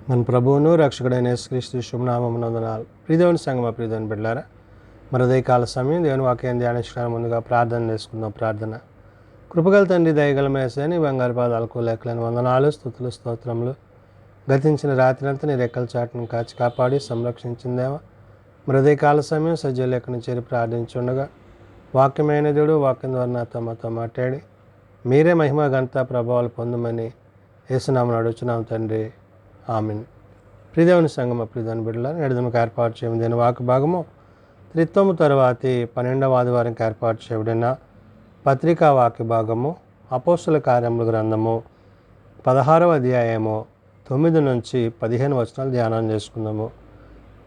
మన ప్రభువును రక్షకుడైన యేసుక్రీస్తు శుభనామమునందనాలు. ప్రియదేవుని సంగమ ప్రియదేవుని బిడ్డలారా, మరి ఉదయకాల సమయం దేవుని వాక్యాన్ని ధ్యానించడానికి ముందుగా ప్రార్థన చేసుకుందాం. ప్రార్థన. కృపగల తండ్రి, దయగల మేసని బంగారు పాదాలకు లెక్కలేని వందనాలు, స్తుతులు, స్తోత్రములు. గతించిన రాత్రి అంతా నీ రెక్కల చాటును కాచి కాపాడి సంరక్షించిందేమో మరి ఉదయకాల సమయం సజ్జల లెక్కను చేరి ప్రార్థించుండగా వాక్యమైన దేవుడు వాక్యం ద్వారా నాతో మాతో మాట్లాడి మీరే మహిమ ఘనత ప్రభావాలు పొందమని యేసునామమున అడుగుచున్నాం తండ్రి. ఆమెన్. ప్రియదేవుని సంగమ ప్రియదేవుని బిడ్డల ఎడదముకు ఏర్పాటు చేయడం దీని వాక్య భాగము త్రిత్వము తరువాతి 12వ ఆదివారంకి ఏర్పాటు చేయబడిన పత్రికా వాక్య భాగము అపోస్తుల కార్యముల గ్రంథము 16వ అధ్యాయము 9 నుంచి 15 వచనాలు ధ్యానం చేసుకుందాము.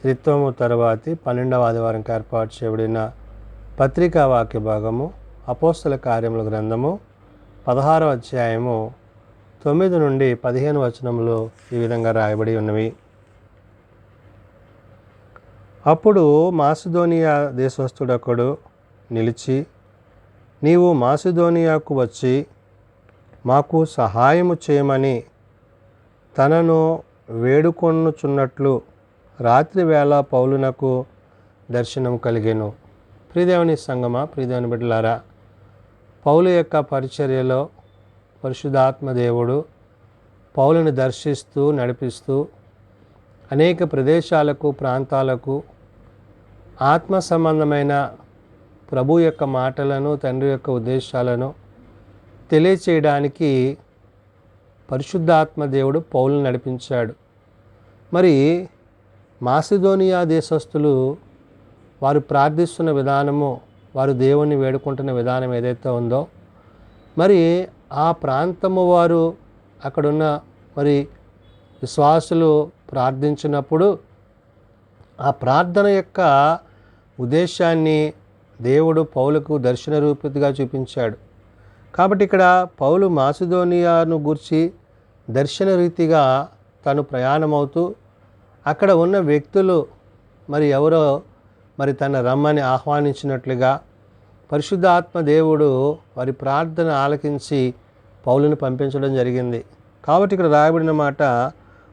త్రిత్వము తరువాతి 12వ ఆదివారంకి ఏర్పాటు చేయబడిన పత్రికా వాక్య భాగము అపోస్తుల కార్యముల గ్రంథము 16వ అధ్యాయము 9 నుండి 15 వచనములు ఈ విధంగా రాయబడి ఉన్నవి. అప్పుడు మాసిదోనియా దేశస్థుడొకడు నిలిచి, నీవు మాసిదోనియాకు వచ్చి మాకు సహాయము చేయమని తనను వేడుకొనుచున్నట్లు రాత్రి వేళ పౌలునకు దర్శనం కలిగెను. ప్రియదేవుని సంగమ ప్రియదేవుని బిడ్డలారా, పౌలు యొక్క పరిచర్యలో పరిశుద్ధాత్మ దేవుడు పౌలుని దర్శిస్తూ నడిపిస్తూ అనేక ప్రదేశాలకు ప్రాంతాలకు ఆత్మ సంబంధమైన ప్రభు యొక్క మాటలను తండ్రి యొక్క ఉద్దేశాలను తెలియచేయడానికి పరిశుద్ధాత్మ దేవుడు పౌలుని నడిపించాడు. మరి మాసిదోనియా దేశస్థులు వారు ప్రార్థిస్తున్న విధానము, వారు దేవుణ్ణి వేడుకుంటున్న విధానం ఏదైతే ఉందో, మరి ఆ ప్రాంతము వారు అక్కడున్న మరి విశ్వాసులు ప్రార్థించినప్పుడు ఆ ప్రార్థన యొక్క ఉద్దేశాన్ని దేవుడు పౌలుకు దర్శన రూపంగా చూపించాడు. కాబట్టి ఇక్కడ పౌలు మాసిదోనియాను గూర్చి దర్శన రీతిగా తను ప్రయాణమవుతూ అక్కడ ఉన్న వ్యక్తులు మరి ఎవరో మరి తన రమ్మని ఆహ్వానించినట్లుగా పరిశుద్ధాత్మ దేవుడు వారి ప్రార్థన ఆలకించి పౌలుని పంపించడం జరిగింది. కాబట్టి ఇక్కడ రాయబడిన మాట,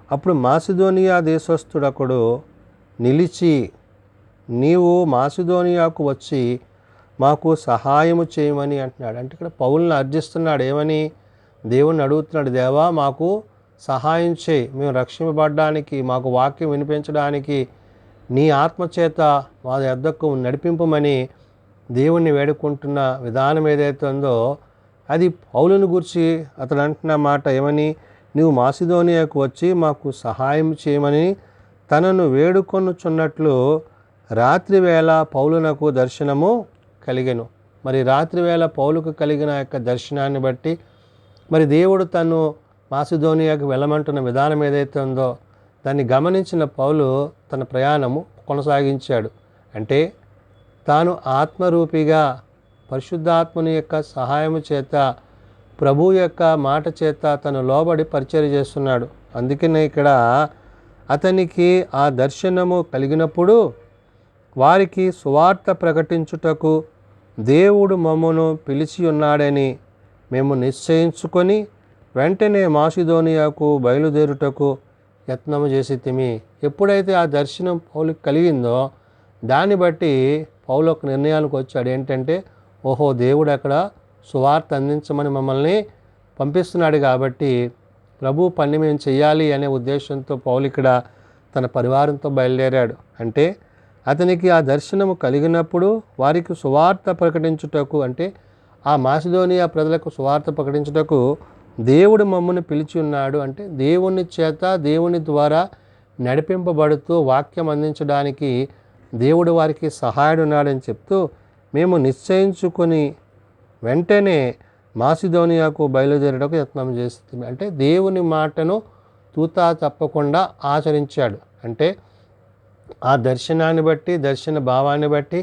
అప్పుడు మాసిదోనియా దేశస్థుడొకడు నిలిచి, నీవు మాసిదోనియాకు వచ్చి మాకు సహాయము చేయమని అంటున్నాడు. అంటే ఇక్కడ పౌలుని అర్జిస్తున్నాడు. ఏమని? దేవుణ్ణి అడుగుతున్నాడు, దేవా మాకు సహాయం చేయి, మేము రక్షింపబడడానికి, మాకు వాక్యం వినిపించడానికి నీ ఆత్మచేత మా యొద్దకు నడిపింపమని దేవుణ్ణి వేడుకుంటున్న విధానం ఏదైతే ఉందో అది పౌలుని గురించి అతడు అంటున్న మాట ఏమని? నీవు మాసిదోనియాకు వచ్చి మాకు సహాయం చేయమని తనను వేడుకొనుచున్నట్లు రాత్రి వేళ పౌలునకు దర్శనము కలిగెను. మరి రాత్రి వేళ పౌలుకు కలిగిన యొక్క దర్శనాన్ని బట్టి మరి దేవుడు తను మాసిదోనియాకు వెళ్ళమంటున్న విధానం ఏదైతే ఉందో దాన్ని గమనించిన పౌలు తన ప్రయాణము కొనసాగించాడు. అంటే తాను ఆత్మరూపిగా పరిశుద్ధాత్మని యొక్క సహాయము చేత ప్రభు యొక్క మాట చేత తను లోబడి పరిచర్య చేస్తున్నాడు. అందుకనే ఇక్కడ అతనికి ఆ దర్శనము కలిగినప్పుడు వారికి సువార్త ప్రకటించుటకు దేవుడు మమ్మను పిలిచి ఉన్నాడని మేము నిశ్చయించుకొని వెంటనే మాసిదోనియాకు బయలుదేరుటకు యత్నము చేసితిమి. ఎప్పుడైతే ఆ దర్శనం పౌలుకి కలిగిందో దాన్ని బట్టి పౌలు ఒక నిర్ణయానికి వచ్చాడు. ఏంటంటే, ఓహో, దేవుడు అక్కడ సువార్త అందించమని మమ్మల్ని పంపిస్తున్నాడు కాబట్టి ప్రభు పని మేము చెయ్యాలి అనే ఉద్దేశంతో పౌలు ఇక్కడ తన పరివారంతో బయలుదేరాడు. అంటే అతనికి ఆ దర్శనము కలిగినప్పుడు వారికి సువార్త ప్రకటించుటకు, అంటే ఆ మాసిదోనియా ప్రజలకు సువార్త ప్రకటించుటకు దేవుడు మమ్మల్ని పిలిచి ఉన్నాడు. అంటే దేవుని చేత దేవుని ద్వారా నడిపింపబడుతూ వాక్యం అందించడానికి దేవుడు వారికి సహాయుడు ఉన్నాడని చెప్తూ మేము నిశ్చయించుకొని వెంటనే మాసిదోనియాకు బయలుదేరడానికి యత్నం చేస్తుంది. అంటే దేవుని మాటను తూతా తప్పకుండా ఆచరించాడు. అంటే ఆ దర్శనాన్ని బట్టి, దర్శన భావాన్ని బట్టి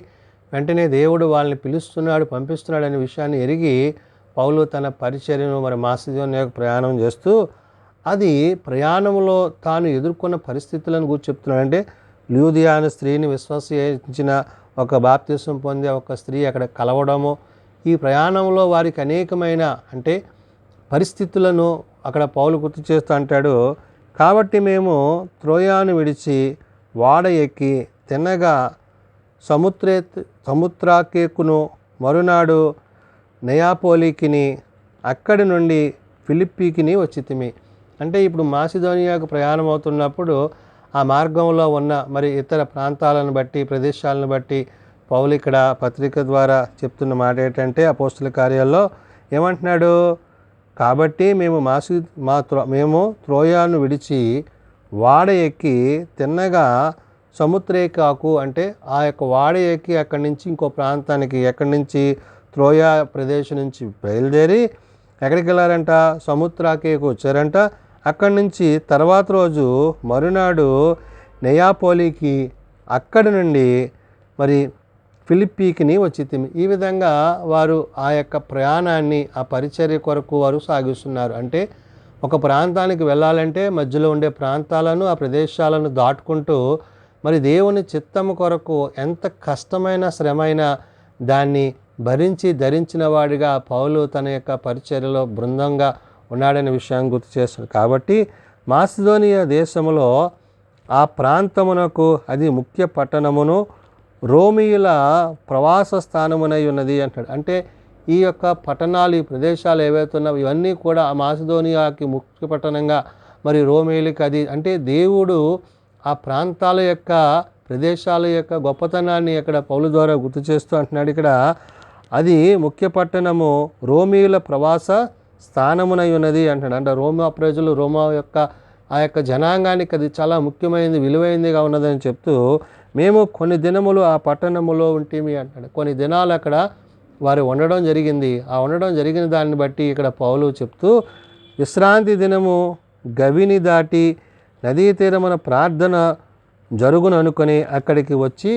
వెంటనే దేవుడు వాళ్ళని పిలుస్తున్నాడు, పంపిస్తున్నాడు అనే విషయాన్ని ఎరిగి పౌలు తన పరిచర్యను మరి మాసిదోనియాకు ప్రయాణం చేస్తూ అది ప్రయాణంలో తాను ఎదుర్కొన్న పరిస్థితులను గురించి చెప్తున్నాడు. అంటే ల్యూదియా అనే స్త్రీని విశ్వసించిన ఒక బాప్తిసం పొందే ఒక స్త్రీ అక్కడ కలవడము, ఈ ప్రయాణంలో వారికి అనేకమైన అంటే పరిస్థితులను అక్కడ పౌలు గుర్తు చేస్తూ అంటాడు, కాబట్టి మేము త్రోయాను విడిచి వాడ ఎక్కి తిన్నగా సముద్రాకేకును మరునాడు నెయాపోలికిని అక్కడి నుండి ఫిలిప్పీకిని వచ్చితిమి. అంటే ఇప్పుడు మాసిదోనియాకు ప్రయాణం అవుతున్నప్పుడు ఆ మార్గంలో ఉన్న మరి ఇతర ప్రాంతాలను బట్టి ప్రదేశాలను బట్టి పౌలు ఇక్కడ పత్రిక ద్వారా చెప్తున్న మాట ఏంటంటే అపోస్తుల కార్యాల్లో ఏమంటున్నాడు, కాబట్టి మేము త్రోయాను విడిచి వాడ ఎక్కి తిన్నగా సముద్రేకాకు అంటే ఆ యొక్క వాడ ఎక్కి అక్కడి నుంచి ఇంకో ప్రాంతానికి ఎక్కడి నుంచి త్రోయా ప్రదేశం నుంచి బయలుదేరి ఎక్కడికి వెళ్ళారంట, సముద్రాకేకు వచ్చారంట. అక్కడి నుంచి తర్వాత రోజు మరునాడు నెయాపోలికి అక్కడి నుండి మరి ఫిలిప్పీకిని వచ్చితిమి. ఈ విధంగా వారు ఆ యొక్క ప్రయాణాన్ని ఆ పరిచర్య కొరకు వారు సాగిస్తున్నారు. అంటే ఒక ప్రాంతానికి వెళ్ళాలంటే మధ్యలో ఉండే ప్రాంతాలను ఆ ప్రదేశాలను దాటుకుంటూ మరి దేవుని చిత్తము కొరకు ఎంత కష్టమైన శ్రమైన దాన్ని భరించి ధరించిన వాడిగా పౌలు తన యొక్క పరిచర్యలో బృందంగా ఉన్నాడనే విషయాన్ని గుర్తు చేస్తుంది. కాబట్టి మాసిదోనియా దేశంలో ఆ ప్రాంతమునకు అది ముఖ్య పట్టణమును రోమియుల ప్రవాస స్థానమునై ఉన్నది అంటాడు. అంటే ఈ యొక్క పట్టణాలు ఈ ప్రదేశాలు ఏవైతే ఉన్నాయో ఇవన్నీ కూడా ఆ మాసిదోనియాకి ముఖ్య పట్టణంగా మరి రోమియులకి అది అంటే దేవుడు ఆ ప్రాంతాల యొక్క ప్రదేశాల యొక్క గొప్పతనాన్ని ఇక్కడ పౌలు ద్వారా గుర్తు చేస్తూ అంటున్నాడు. ఇక్కడ అది ముఖ్య పట్టణము రోమియుల ప్రవాస స్థానమునై ఉన్నది అంటాడు. అంటే రోమా ప్రజలు రోమా యొక్క ఆ యొక్క జనాంగానికి అది చాలా ముఖ్యమైనది విలువైనదిగా ఉన్నదని చెప్తూ మేము కొన్ని దినములు ఆ పట్టణములో ఉంటేమి అంటాడు. కొన్ని దినాలు అక్కడ వారు ఉండడం జరిగింది. ఆ ఉండడం జరిగిన దాన్ని బట్టి ఇక్కడ పౌలు చెప్తూ విశ్రాంతి దినము గవిని దాటి నదీ తీరమున ప్రార్థన జరుగును అనుకొని అక్కడికి వచ్చి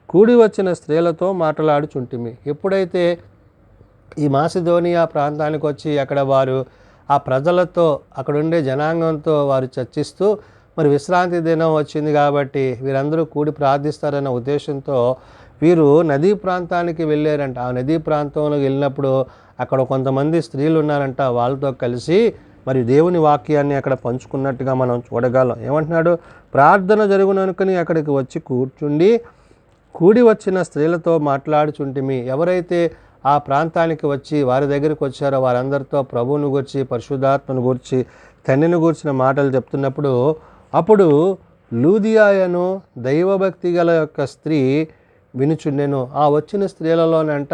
కూడి వచ్చిన స్త్రీలతో మాట్లాడుచుంటిమి. ఎప్పుడైతే ఈ మాసిదోనియా ప్రాంతానికి వచ్చి అక్కడ వారు ఆ ప్రజలతో అక్కడుండే జనాంగంతో వారు చర్చిస్తూ మరి విశ్రాంతి దినం వచ్చింది కాబట్టి వీరందరూ కూడి ప్రార్థిస్తారన్న ఉద్దేశంతో వీరు నదీ ప్రాంతానికి వెళ్ళారంట. ఆ నదీ ప్రాంతంలో వెళ్ళినప్పుడు అక్కడ కొంతమంది స్త్రీలు ఉన్నారంట. వాళ్ళతో కలిసి మరి దేవుని వాక్యాన్ని అక్కడ పంచుకున్నట్టుగా మనం చూడగలం. ఏమంటున్నాడు, ప్రార్థన జరుగును అనుకుని అక్కడికి వచ్చి కూడి వచ్చిన స్త్రీలతో మాట్లాడుచుంటిమి. ఎవరైతే ఆ ప్రాంతానికి వచ్చి వారి దగ్గరికి వచ్చారో వారందరితో ప్రభువును గూర్చి పరిశుద్ధాత్మను గూర్చి తండ్రిని గూర్చిన మాటలు చెప్తున్నప్పుడు అప్పుడు లూదియాయను దైవభక్తి గల యొక్క స్త్రీ వినుచుండెను. ఆ వచ్చిన స్త్రీలలోనంట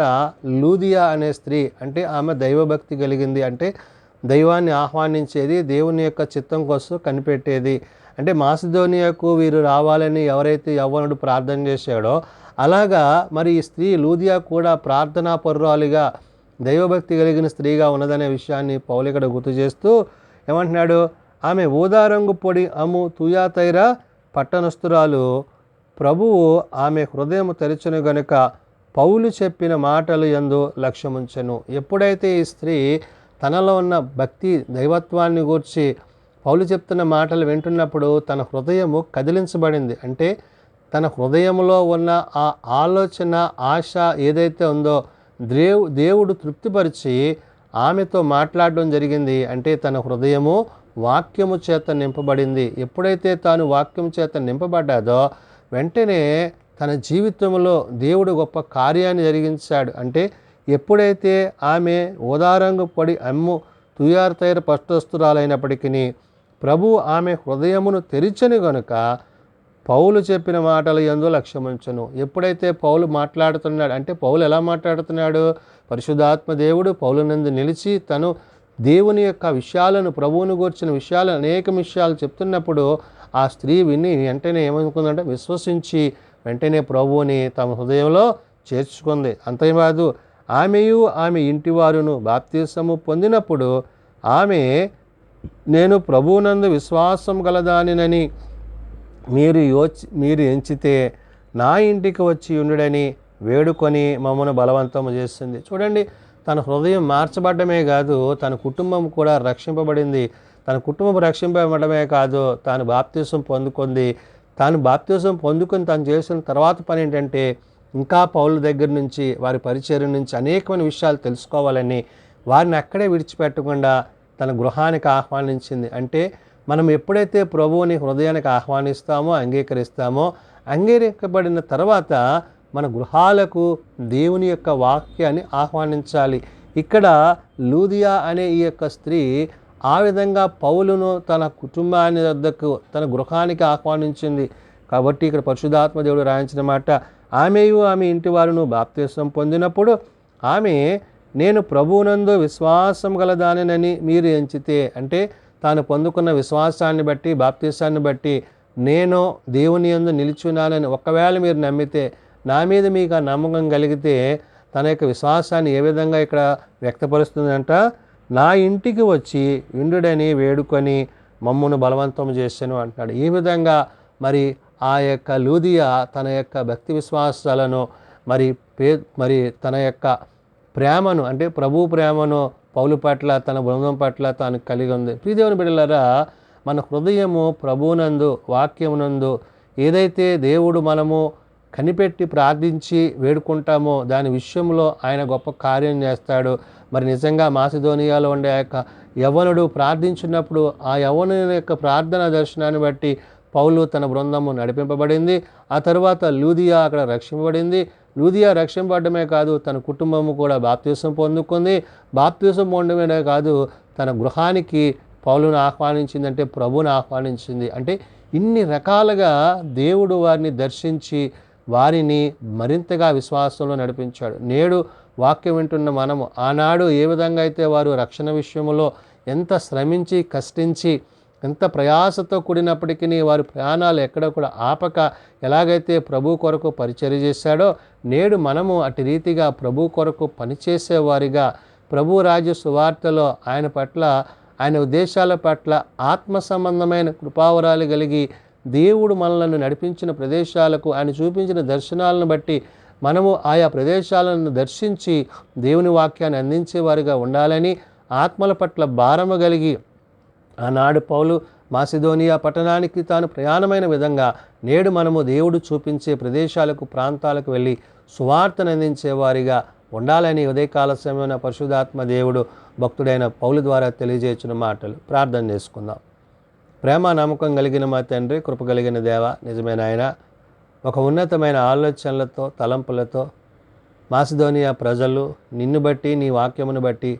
లూదియా అనే స్త్రీ అంటే ఆమె దైవభక్తి కలిగింది. అంటే దైవాన్ని ఆహ్వానించేది, దేవుని యొక్క చిత్తం కోసం కనిపెట్టేది. అంటే మాసిదోనియాకు వీరు రావాలని ఎవరైతే యవ్వనుడు ప్రార్థన చేశాడో అలాగా మరి ఈ స్త్రీ లూదియా కూడా ప్రార్థనా పరురాలిగా దైవభక్తి కలిగిన స్త్రీగా ఉన్నదనే విషయాన్ని పౌలు ఇక్కడ గుర్తు చేస్తూ ఏమంటున్నాడు, ఆమె ఊదారంగు పొడి అమ్ము తుయాతైర పట్టణస్థురాలు. ప్రభువు ఆమె హృదయం తెరచును గనుక పౌలు చెప్పిన మాటలు యందు లక్ష్యముంచెను. ఎప్పుడైతే ఈ స్త్రీ తనలో ఉన్న భక్తి దైవత్వాన్ని గూర్చి పౌలు చెప్తున్న మాటలు వింటున్నప్పుడు తన హృదయము కదిలించబడింది. అంటే తన హృదయంలో ఉన్న ఆ ఆలోచన ఆశ ఏదైతే ఉందో దేవుడు తృప్తిపరిచి ఆమెతో మాట్లాడడం జరిగింది. అంటే తన హృదయము వాక్యము చేత నింపబడింది. ఎప్పుడైతే తాను వాక్యము చేత నింపబడ్డాదో వెంటనే తన జీవితంలో దేవుడు గొప్ప కార్యాన్ని జరిగించాడు. అంటే ఎప్పుడైతే ఆమె ఓదారంగు పడి అమ్ము తుయాతైర పట్టణస్థురాలైనప్పటికీ ప్రభు ఆమె హృదయమును తెరిచని గనుక పౌలు చెప్పిన మాటలు యందు లక్ష్యముంచెను. ఎప్పుడైతే పౌలు మాట్లాడుతున్నాడు అంటే పౌలు ఎలా మాట్లాడుతున్నాడు, పరిశుద్ధాత్మ దేవుడు పౌలునందు నిలిచి తను దేవుని యొక్క విషయాలను ప్రభువును గూర్చిన విషయాలు అనేక విషయాలు చెప్తున్నప్పుడు ఆ స్త్రీ విని వెంటనే ఏమనుకుందంటే విశ్వసించి వెంటనే ప్రభువుని తమ హృదయంలో చేర్చుకుంది. అంతేకాదు ఆమెయు ఆమె ఇంటివారును బాప్తిసము పొందినప్పుడు ఆమె నేను ప్రభువునందు విశ్వాసం గలదానినని మీరు ఎంచితే నా ఇంటికి వచ్చి ఉండుడని వేడుకొని మమ్మను బలవంతం చేస్తుంది. చూడండి, తన హృదయం మార్చబడ్డమే కాదు తన కుటుంబం కూడా రక్షింపబడింది. తన కుటుంబం రక్షింపబడమే కాదు తాను బాప్తిసం పొందుకుంది. తాను బాప్తిసం పొందుకొని తను చేసిన తర్వాత పని ఏంటంటే ఇంకా పౌలు దగ్గర నుంచి వారి పరిచర్య నుంచి అనేకమైన విషయాలు తెలుసుకోవాలని వారిని అక్కడే విడిచిపెట్టకుండా తన గృహానికి ఆహ్వానించింది. అంటే మనం ఎప్పుడైతే ప్రభువుని హృదయానికి ఆహ్వానిస్తామో, అంగీకరించబడిన తర్వాత మన గృహాలకు దేవుని యొక్క వాక్యాన్ని ఆహ్వానించాలి. ఇక్కడ లూదియా అనే ఈ యొక్క స్త్రీ ఆ విధంగా పౌలును తన కుటుంబాన్ని వద్దకు, తన గృహానికి ఆహ్వానించింది. కాబట్టి ఇక్కడ పరిశుద్ధాత్మ దేవుడు రాయించిన మాట, ఆమెయు ఆమె ఇంటి వారును బాప్తిసం పొందినప్పుడు ఆమె, నేను ప్రభువునందు విశ్వాసం గలదానినని మీరు ఎంచితే, అంటే తాను పొందుకున్న విశ్వాసాన్ని బట్టి, బాప్తిసాన్ని బట్టి, నేను దేవుని యందు నిలిచున్నానని ఒకవేళ మీరు నమ్మితే, నా మీద మీకు ఆ నమ్మకం కలిగితే, తన యొక్క విశ్వాసాన్ని ఏ విధంగా ఇక్కడ వ్యక్తపరుస్తుందంట, నా ఇంటికి వచ్చి విండుడని వేడుకొని మమ్మును బలవంతం చేశాను అంటున్నాడు. ఈ విధంగా మరి ఆ యొక్క లూదియా తన యొక్క భక్తి విశ్వాసాలను మరి తన యొక్క ప్రేమను, అంటే ప్రభు ప్రేమను పౌలు పట్ల, తన బృందం పట్ల తాను కలిగి ఉంది. ప్రియదేవుని బిడ్డలారా, మన హృదయము ప్రభువునందు, వాక్యమునందు ఏదైతే దేవుడు మనము కనిపెట్టి ప్రార్థించి వేడుకుంటామో దాని విషయంలో ఆయన గొప్ప కార్యం చేస్తాడు. మరి నిజంగా మాసిదోనియాలో ఉండే ఆ యొక్క యవ్వనుడు ప్రార్థించినప్పుడు ఆ యవ్వనుని యొక్క ప్రార్థన దర్శనాన్ని బట్టి పౌలు తన బృందము నడిపింపబడింది. ఆ తర్వాత లూదియా అక్కడ రక్షింపబడింది. లూదియా రక్షింపబడమే కాదు, తన కుటుంబము కూడా బాప్తిసం పొందుకుంది. బాప్తిసం పొందడమే కాదు, తన గృహానికి పౌలును ఆహ్వానించిందంటే ప్రభువును ఆహ్వానించింది. అంటే ఇన్ని రకాలుగా దేవుడు వారిని దర్శించి వారిని మరింతగా విశ్వాసంలో నడిపించాడు. నేడు వాక్యం వింటున్న మనము, ఆనాడు ఏ విధంగా అయితే వారు రక్షణ విషయంలో ఎంత శ్రమించి కష్టించి ఎంత ప్రయాసతో కూడినప్పటికీ వారి ప్రయాణాలు ఎక్కడ కూడా ఆపక ఎలాగైతే ప్రభు కొరకు పరిచర్య చేశాడో, నేడు మనము అటు రీతిగా ప్రభు కొరకు పనిచేసేవారిగా, ప్రభు రాజ్య సువార్తలో ఆయన పట్ల, ఆయన ఉద్దేశాల పట్ల ఆత్మ సంబంధమైన కృపావరాలు కలిగి దేవుడు మనలను నడిపించిన ప్రదేశాలకు, ఆయన చూపించిన దర్శనాలను బట్టి మనము ఆయా ప్రదేశాలను దర్శించి దేవుని వాక్యాన్ని అందించేవారిగా ఉండాలని, ఆత్మల పట్ల భారము కలిగి ఆనాడు పౌలు మాసిదోనియా పట్టణానికి తాను ప్రయాణమైన విధంగా నేడు మనము దేవుడు చూపించే ప్రదేశాలకు, ప్రాంతాలకు వెళ్ళి సువార్తను అందించేవారిగా ఉండాలని ఉదయకాల సమయమైన పరిశుద్ధాత్మ దేవుడు భక్తుడైన పౌలు ద్వారా తెలియజేసిన మాటలు. ప్రార్థన చేసుకుందాం. ప్రేమ నమ్మకం కలిగిన మా తండ్రి, కృప కలిగిన దేవ, నిజమైన ఆయన, ఒక ఉన్నతమైన ఆలోచనలతో, తలంపులతో మాసిదోనియా ప్రజలు నిన్ను బట్టి, నీ వాక్యమును బట్టి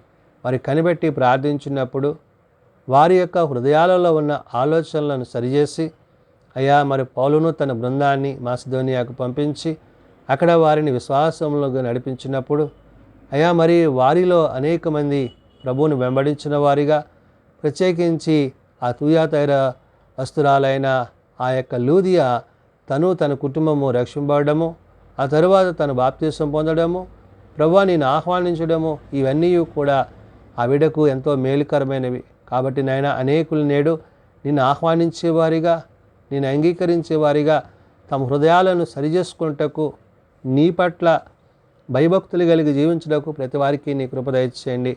మరి కనిపెట్టి ప్రార్థించినప్పుడు వారి యొక్క హృదయాలలో ఉన్న ఆలోచనలను సరిచేసి, అయ్యా మరి పౌలును తన బృందాన్ని మాసిదోనియాకు పంపించి అక్కడ వారిని విశ్వాసంలోకి నడిపించినప్పుడు, అయ్యా మరి వారిలో అనేక మంది ప్రభువును వెంబడించిన వారిగా, ప్రత్యేకించి ఆ తూయాతైర వస్తురాలైన ఆ యొక్క లూదియా తన కుటుంబము రక్షింపబడము, ఆ తరువాత తను బాప్తిసం పొందడము, ప్రభువా నిన్ను ఆహ్వానించడము, ఇవన్నీ కూడా ఆ బిడ్డకు ఎంతో మేలుకరమైనవి. కాబట్టి నాయన, అనేకులు నేడు నిన్ను ఆహ్వానించేవారిగా, నిన్ను అంగీకరించేవారిగా తమ హృదయాలను సరిచేసుకుంటకు, నీ పట్ల భయభక్తులు కలిగి జీవించడానికి ప్రతి వారికి నీ కృప దయచేయండి.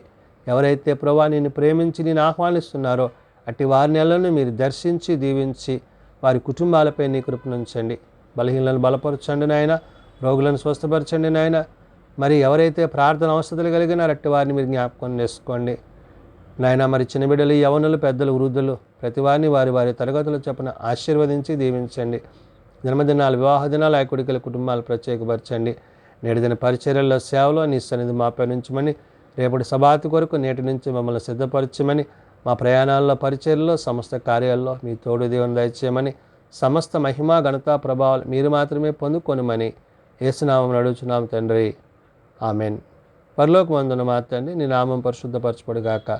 ఎవరైతే ప్రభువా నిన్ను ప్రేమించి నిన్ను ఆహ్వానిస్తున్నారో అట్టి వారి నెలను మీరు దర్శించి దీవించి వారి కుటుంబాలపై నీ కృపనుంచండి. బలహీనలను బలపరచండి నాయన, రోగులను స్వస్థపరచండి నాయన. మరి ఎవరైతే ప్రార్థన అవసరతలు కలిగినారో అట్టి వారిని మీరు జ్ఞాపకం చేసుకోండి నాయన. మరి చిన్న బిడ్డలు, యవనులు, పెద్దలు, వృద్ధులు ప్రతి వారిని వారి తరగతుల చొప్పున ఆశీర్వదించి దీవించండి. జన్మదినాలు, వివాహ దినాలు, ఆ కొడుకుల కుటుంబాలు ప్రత్యేకపరచండి. నేటి దిన పరిచర్యల్లో, సేవలో నీ సన్నిధి మాపై నుంచమని, రేపటి సభాతి కొరకు నేటి నుంచి మమ్మల్ని సిద్ధపరచమని, మా ప్రయాణాల్లో, పరిచర్యల్లో, సమస్త కార్యాల్లో మీ తోడు దేవుని దయచేయమని, సమస్త మహిమ, ఘనత, ప్రభావాలు మీరు మాత్రమే పొందుకొనమని యేసునామమున అడుగుచున్నాము తండ్రి, ఆమెన్. పరలోకమందున్న మా తండ్రి, నీ నామం పరిశుద్ధపరచబడుగాక,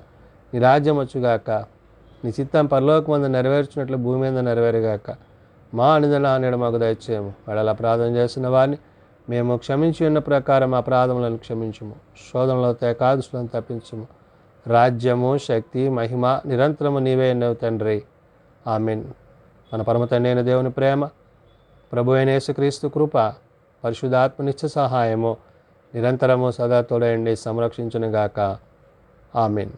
నీ రాజ్యం వచ్చుగాక, నీ చిత్తం పరలోకమందు నెరవేర్చినట్లు భూమి మీద నెరవేరుగాక. మా అనుదిన నేడు మాకు దయచేయము. వాడలా ప్రార్థన చేసిన వారిని మేము క్షమించి ఉన్న ప్రకారం ఆ ప్రార్థనలను క్షమించుము. శోధనలో తేకాదులను తప్పించుము. రాజ్యము, శక్తి, మహిమ నిరంతరము నీవే అన్నావు తండ్రి, ఆమెన్. మన పరమ తండ్రి అయిన దేవుని ప్రేమ, ప్రభు అయిన యేసుక్రీస్తు కృప, పరిశుద్ధాత్మ నిత్య సహాయము నిరంతరము సదా తోడయండి సంరక్షించునుగాక, ఆమెన్.